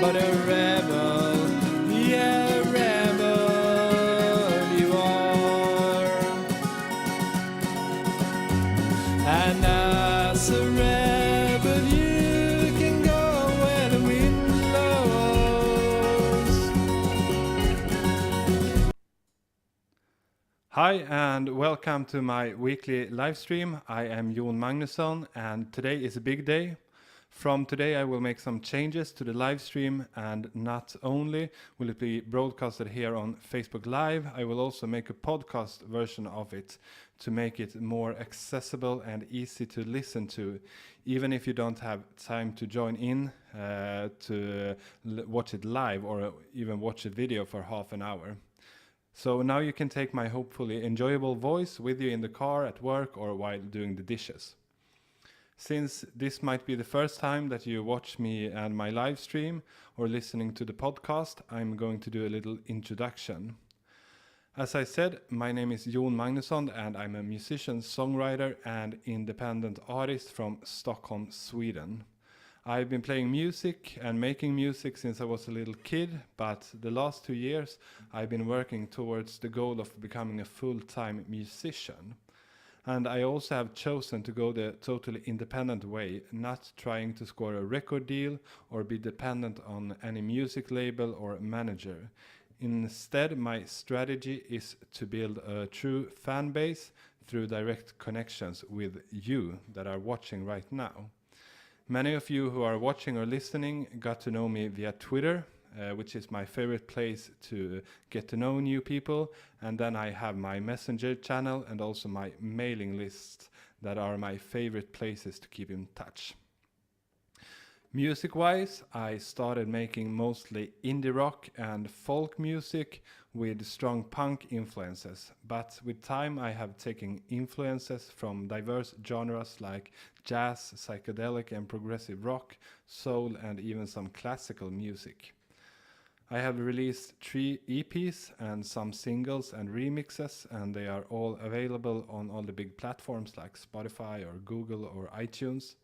but a rebel, yeah, a rebel you are. And as a rebel you can go where the wind blows. Hi and welcome to my weekly live stream. I am Jon Magnusson and today is a big day. From today I will make some changes to the live stream, and not only will it be broadcasted here on Facebook Live, I will also make a podcast version of it to make it more accessible and easy to listen to, even if you don't have time to join in to watch it live or even watch a video for half an hour. So now you can take my hopefully enjoyable voice with you in the car, at work, or while doing the dishes. Since this might be the first time that you watch me and my live stream or listening to the podcast, I'm going to do a little introduction. As I said, my name is Jon Magnusson and I'm a musician, songwriter and independent artist from Stockholm, Sweden. I've been playing music and making music since I was a little kid, but the last 2 years I've been working towards the goal of becoming a full-time musician. And I also have chosen to go the totally independent way, not trying to score a record deal or be dependent on any music label or manager. Instead, my strategy is to build a true fan base through direct connections with you that are watching right now. Many of you who are watching or listening got to know me via Twitter, which is my favorite place to get to know new people. And then I have my Messenger channel and also my mailing list that are my favorite places to keep in touch. Music-wise, I started making mostly indie rock and folk music with strong punk influences, but with time I have taken influences from diverse genres like jazz, psychedelic and progressive rock, soul and even some classical music. I have released 3 EPs and some singles and remixes, and they are all available on all the big platforms like Spotify or Google or iTunes.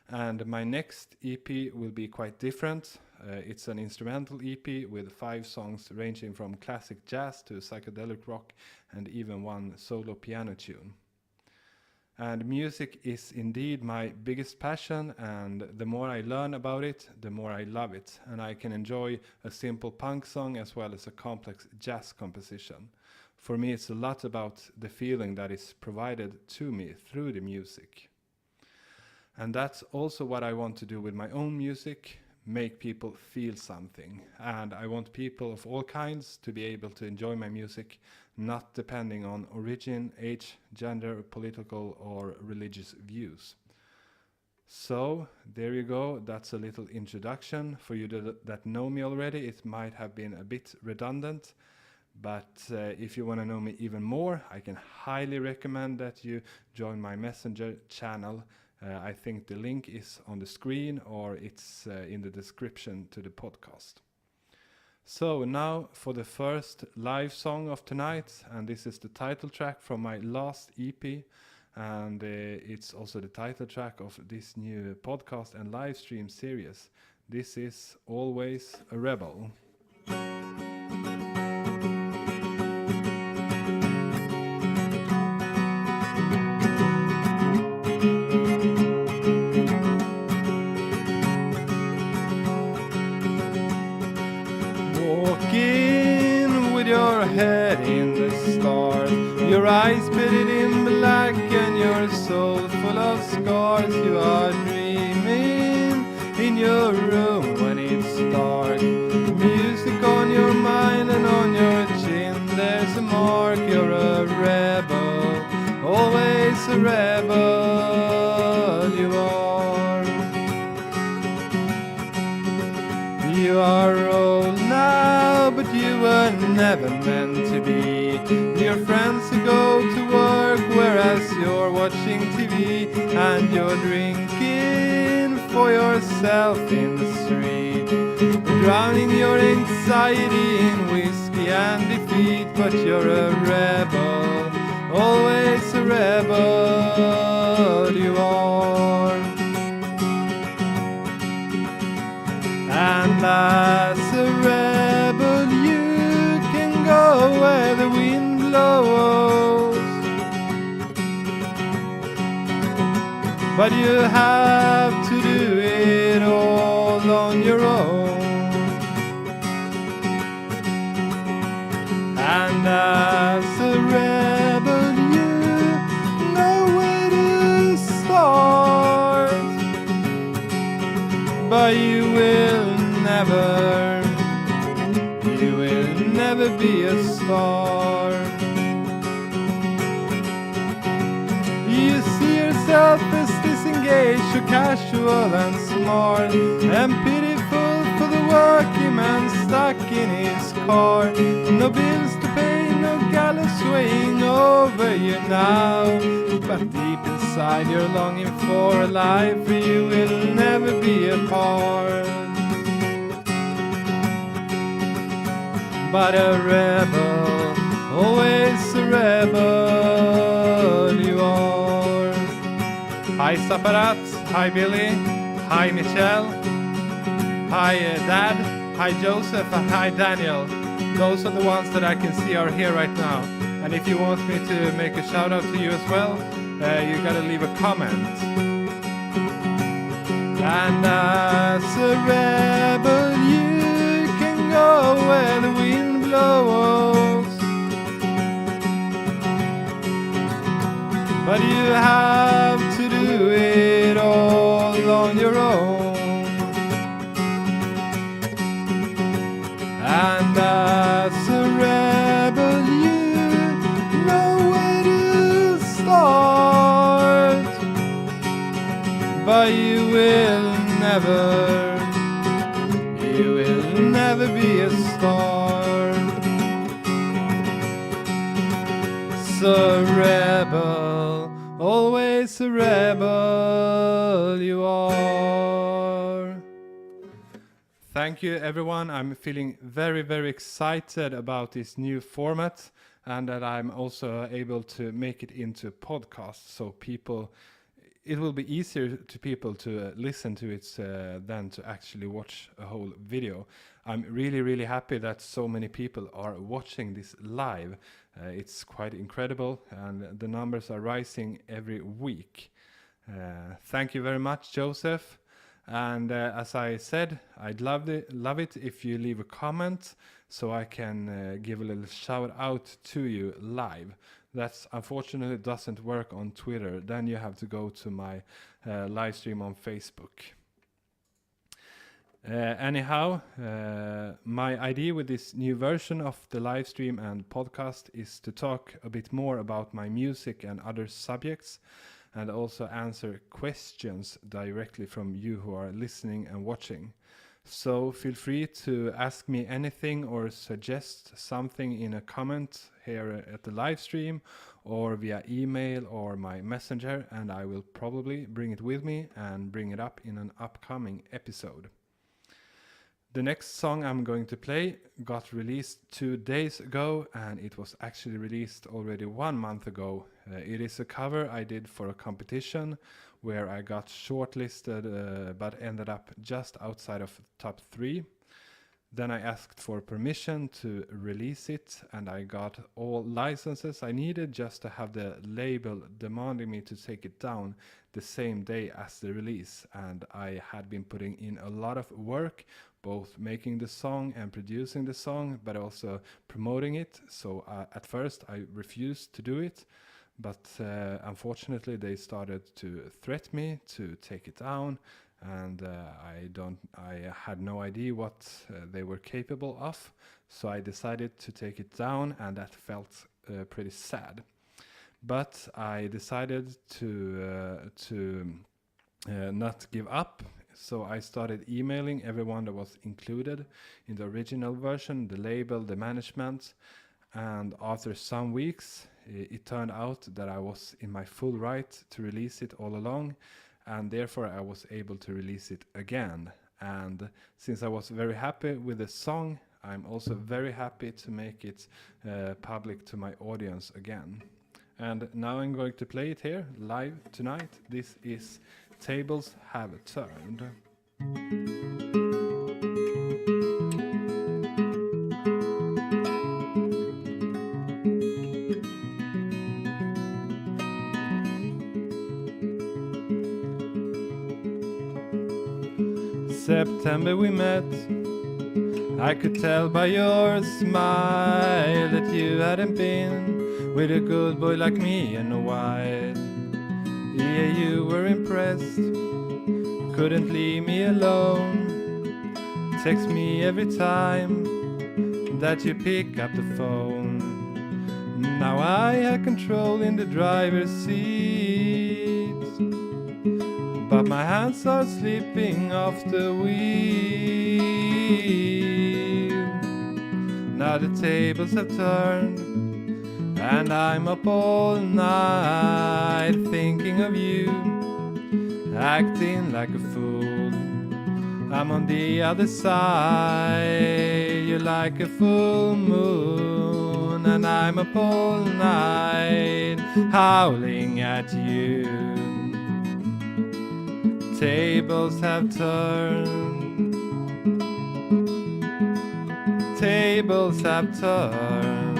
And my next EP will be quite different. It's an instrumental EP with 5 songs ranging from classic jazz to psychedelic rock and even one solo piano tune. And music is indeed my biggest passion, and the more I learn about it, the more I love it. And I can enjoy a simple punk song as well as a complex jazz composition. For me, it's a lot about the feeling that is provided to me through the music. And that's also what I want to do with my own music, make people feel something. And I want people of all kinds to be able to enjoy my music, not depending on origin, age, gender, political or religious views. So there you go, that's a little introduction. For you that know me already, it might have been a bit redundant, but if you want to know me even more, I can highly recommend that you join my Messenger channel. I think the link is on the screen or it's in the description to the podcast. So now for the first live song of tonight, and this is the title track from my last EP, and it's also the title track of this new podcast and live stream series. This is Always a Rebel. Walking with your head in the stars, your eyes bedded in black and your soul full of scars. You are dreaming in your room when it's dark, music on your mind and on your chin there's a mark. You're a rebel, always a rebel you are. You are old now, but you were never meant to be. Your friends who go to work, whereas you're watching TV, and you're drinking for yourself in the street, drowning your anxiety in whiskey and defeat. But you're a rebel, always a rebel you are. And And as a rebel you can go where the wind blows, but you have to do it all on your own. And as a rebel you know where to start, but you will never be a star. You see yourself as disengaged, so casual and smart, and pitiful for the working man stuck in his car. No bills to pay, no gallows swaying over you now, but deep inside you're longing for a life where you will never be apart. But a rebel, always a rebel you are. Hi Saparat, hi Billy, hi Michelle, hi Dad, hi Joseph, and hi Daniel. Those are the ones that I can see are here right now. And if you want me to make a shout out to you as well, you gotta leave a comment. And as a rebel you can go where the wind blows, but you have to do it all on your own. And as a rebel you know where to start, but you will never be a star. So rebel, always a rebel you are. Thank you everyone. I'm feeling very excited about this new format, and that I'm also able to make it into a podcast, so it will be easier to people to listen to it than to actually watch a whole video. I'm really happy that so many people are watching this live. It's quite incredible, and the numbers are rising every week. Thank you very much, Joseph. And as I said, I'd love it if you leave a comment so I can give a little shout out to you live. That's unfortunately doesn't work on Twitter. Then you have to go to my live stream on Facebook. Anyhow, my idea with this new version of the live stream and podcast is to talk a bit more about my music and other subjects, and also answer questions directly from you who are listening and watching. So feel free to ask me anything or suggest something in a comment here at the live stream, or via email or my messenger, and I will probably bring it with me and bring it up in an upcoming episode. The next song I'm going to play got released 2 days ago, and it was actually released already 1 month ago. It is a cover I did for a competition where I got shortlisted but ended up just outside of top 3. Then I asked for permission to release it, and I got all licenses I needed just to have the label demanding me to take it down the same day as the release. And I had been putting in a lot of work, both making the song and producing the song, but also promoting it. So at first I refused to do it, but unfortunately they started to threaten me to take it down, and I had no idea what they were capable of. So I decided to take it down, and that felt pretty sad. But I decided to not give up. So I started emailing everyone that was included in the original version, the label, the management. And after some weeks, it turned out that I was in my full right to release it all along, and therefore I was able to release it again. And since I was very happy with the song, I'm also very happy to make it public to my audience again. And now I'm going to play it here live tonight. This is Tables Have Turned. September we met. I could tell by your smile that you hadn't been with a good boy like me in a while. Yeah, you were impressed, couldn't leave me alone. Text me every time that you pick up the phone. Now I have control in the driver's seat, but my hands are slipping off the wheel. Now the tables have turned, and I'm up all night thinking of you, acting like a fool. I'm on the other side, you're like a full moon, and I'm up all night howling at you. Tables have turned, tables have turned,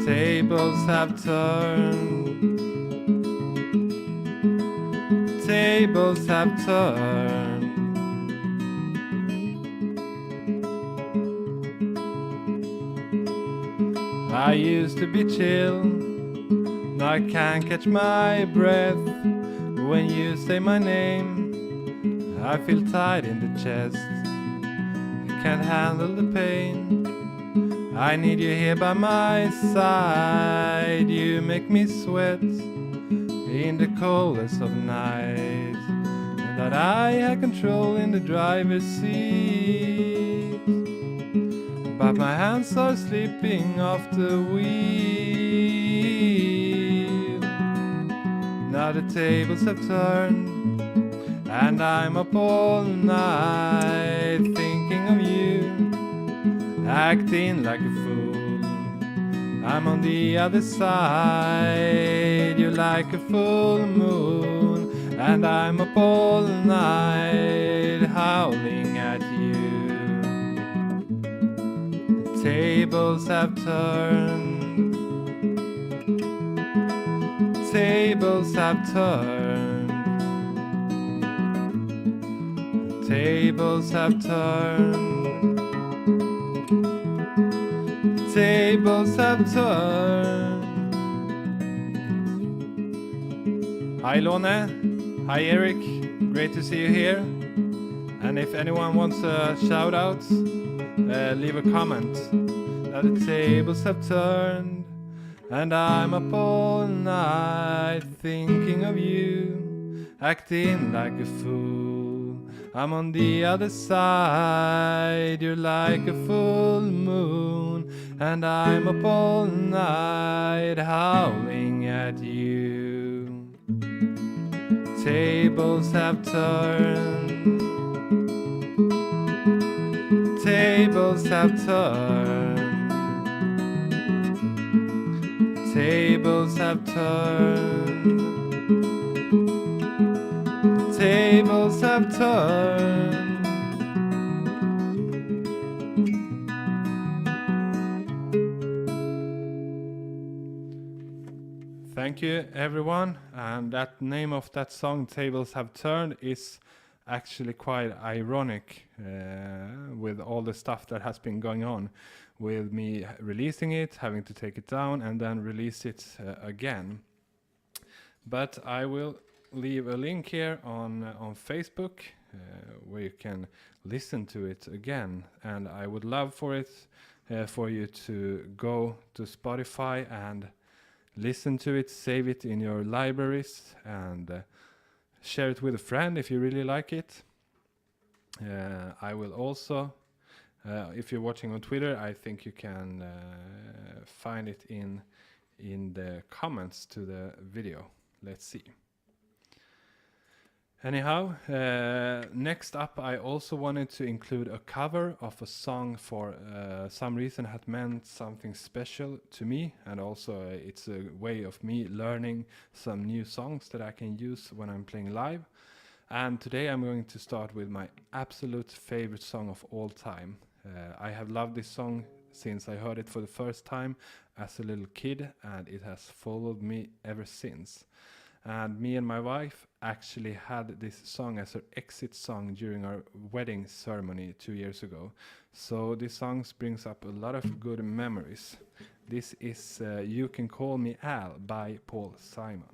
tables have turned, tables have turned. I used to be chill, now I can't catch my breath. When you say my name, I feel tight in the chest. I can't handle the pain, I need you here by my side. You make me sweat in the coldest of nights, and that I had control in the driver's seat, but my hands are slipping off the wheel. Now the tables have turned, and I'm up all night thinking of you, acting like a fool. I'm on the other side, you're like a full moon, and I'm up all night howling at you. Tables have turned, tables have turned, tables have turned, tables have turned. Hi Lone, hi Eric, great to see you here. And if anyone wants a shout out, leave a comment. Now the tables have turned, and I'm up all night thinking of you, acting like a fool. I'm on the other side, you're like a full moon, and I'm up all night howling at you. Tables have turned, tables have turned, tables have turned, tables have turned. Thank you everyone, and that name of that song, Tables Have Turned, is actually quite ironic with all the stuff that has been going on with me releasing it, having to take it down and then release it again. But I will leave a link here on Facebook where you can listen to it again, and I would love for it for you to go to Spotify and listen to it, save it in your libraries, and share it with a friend if you really like it. I will also, if you're watching on Twitter, I think you can find it in the comments to the video. Let's see. Anyhow, next up I also wanted to include a cover of a song for some reason had meant something special to me, and also it's a way of me learning some new songs that I can use when I'm playing live. And today I'm going to start with my absolute favorite song of all time. I have loved this song since I heard it for the first time as a little kid, and it has followed me ever since. And me and my wife actually had this song as our exit song during our wedding ceremony 2 years ago. So this song brings up a lot of good memories. This is You Can Call Me Al by Paul Simon.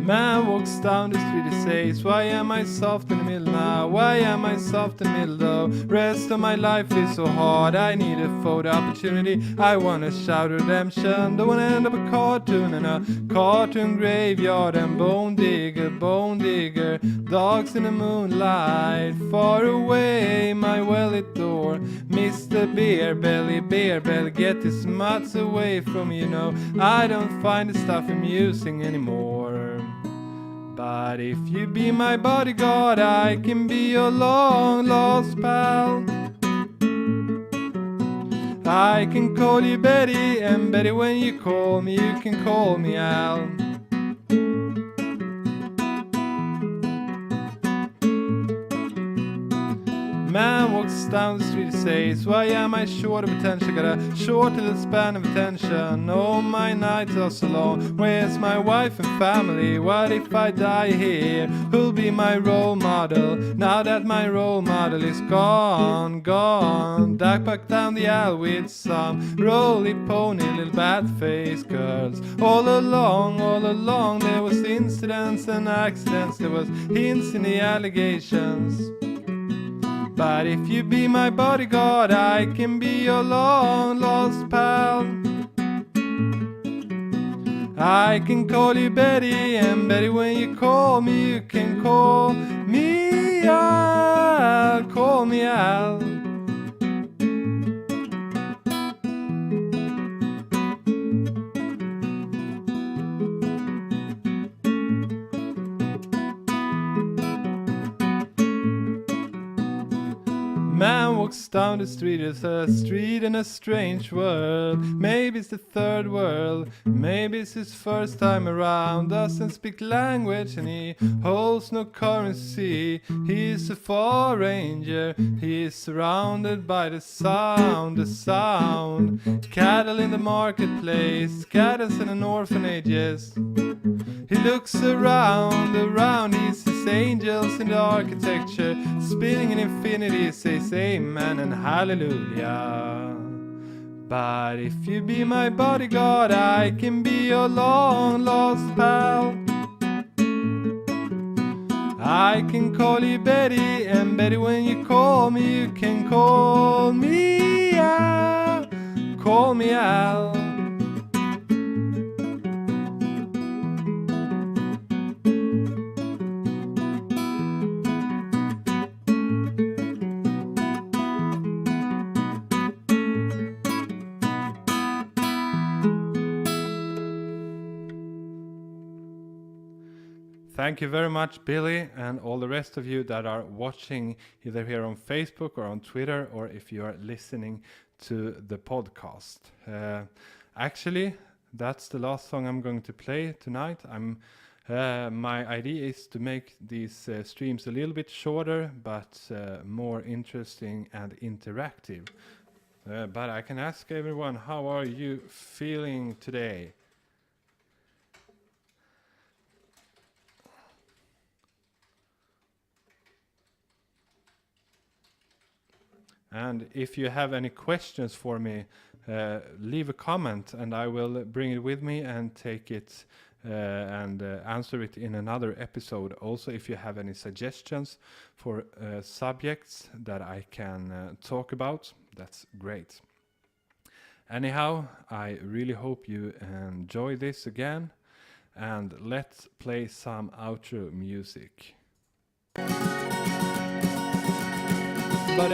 Man walks down the street, he says, why am I soft in the middle now? Why am I soft in the middle though? Rest of my life is so hard, I need a photo opportunity. I wanna shout redemption, don't wanna end up a cartoon in a cartoon graveyard. And bone digger, dogs in the moonlight, far away my well-lit door. Mr. Beer Belly, get his mutts away from me, you know. I don't find the stuff amusing anymore. But if you be my bodyguard, I can be your long lost pal. I can call you Betty, and Betty, when you call me, you can call me Al. Man walks down the street, says, why am I short of attention? Got a short little span of attention. Oh, my nights are so long. Where's my wife and family? What if I die here? Who'll be my role model? Now that my role model is gone. Duck back down the aisle with some roly-pony little bat-faced girls. All along there was incidents and accidents. There was hints in the allegations. But if you be my bodyguard, I can be your long lost pal. I can call you Betty, and Betty, when you call me, you can call me Al. Call me Al. Man walks down the street, it's a street in a strange world. Maybe it's the third world, maybe it's his first time around. Doesn't speak language and he holds no currency. He's a foreign ranger, he is surrounded by the sound. Cattle in the marketplace, cattle in an orphanages. He looks around, he sees angels in the architecture, spinning in infinity, says amen and hallelujah. But if you be my bodyguard, I can be your long lost pal. I can call you Betty, and Betty, when you call me, you can call me Al. Call me Al. Thank you very much, Billy, and all the rest of you that are watching either here on Facebook or on Twitter, or if you are listening to the podcast. Actually, that's the last song I'm going to play tonight. My idea is to make these streams a little bit shorter, but more interesting and interactive. But I can ask everyone, how are you feeling today? And if you have any questions for me, leave a comment and I will bring it with me and take it and answer it in another episode. Also, if you have any suggestions for subjects that I can talk about, that's great. Anyhow, I really hope you enjoy this again, and let's play some outro music. But